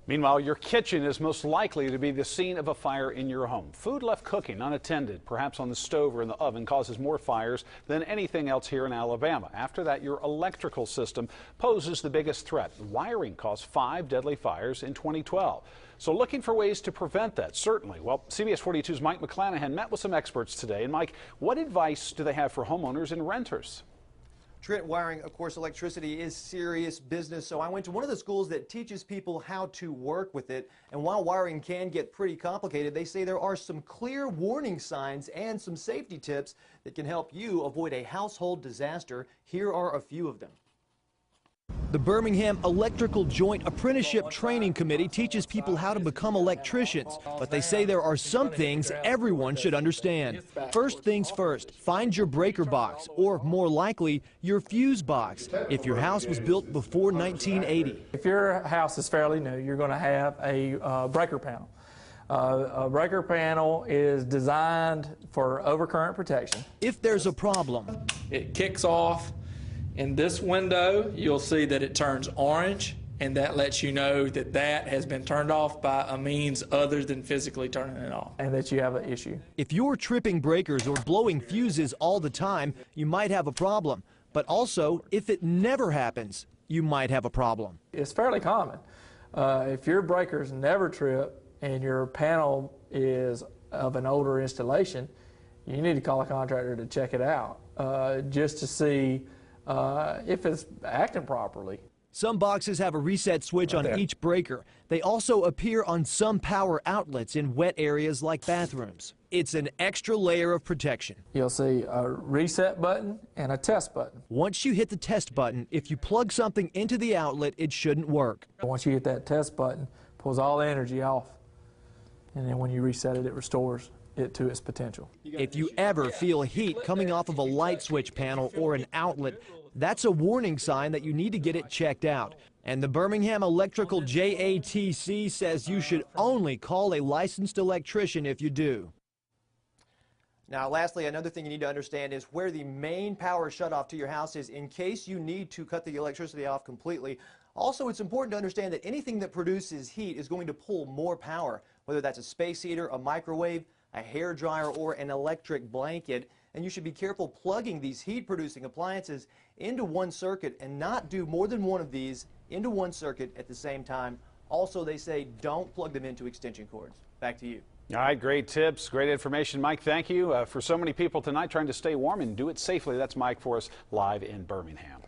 Meanwhile, your kitchen is most likely to be the scene of a fire in your home. Food left cooking unattended, perhaps on the stove or in the oven, causes more fires than anything else here in Alabama. After that, your electrical system poses the biggest threat. Wiring caused 5 deadly fires in 2012. So looking for ways to prevent that, certainly. Well, CBS 42's Mike McClanahan met with some experts today. And Mike, what advice do they have for homeowners and renters? Trent, wiring, of course, electricity is serious business, so I went to one of the schools that teaches people how to work with it. And while wiring can get pretty complicated, they say there are some clear warning signs and some safety tips that can help you avoid a household disaster. Here are a few of them. The Birmingham Electrical Joint Apprenticeship Training Committee teaches people how to become electricians, but they say there are some things everyone should understand. First things first, find your breaker box, or more likely, your fuse box, if your house was built before 1980. If your house is fairly new, you're going to have a breaker panel. A breaker panel is designed for overcurrent protection. If there's a problem, it kicks off. In this window, you'll see that it turns orange, and that lets you know that that has been turned off by a means other than physically turning it off, and that you have an issue. If you're tripping breakers or blowing fuses all the time, you might have a problem. But also, if it never happens, you might have a problem. It's fairly common. If your breakers never trip and your panel is of an older installation, you need to call a contractor to check it out, just to see if it's acting properly. Some boxes have a reset switch on each breaker. They also appear on some power outlets in wet areas like bathrooms. It's an extra layer of protection. You'll see a reset button and a test button. Once you hit the test button, if you plug something into the outlet, it shouldn't work. Once you hit that test button, it pulls all the energy off. And then when you reset it, it restores it to its potential. If you ever feel heat coming off of a light switch panel or an outlet, that's a warning sign that you need to get it checked out. And the Birmingham Electrical JATC says you should only call a licensed electrician if you do. Now, lastly, another thing you need to understand is where the main power shutoff to your house is in case you need to cut the electricity off completely. Also, it's important to understand that anything that produces heat is going to pull more power, whether that's a space heater, a microwave, a hair dryer, or an electric blanket. And you should be careful plugging these heat-producing appliances into one circuit and not do more than one of these into one circuit at the same time. Also, they say don't plug them into extension cords. Back to you. All right, great tips, great information. Mike, thank you. For so many people tonight trying to stay warm and do it safely, that's Mike for us live in Birmingham.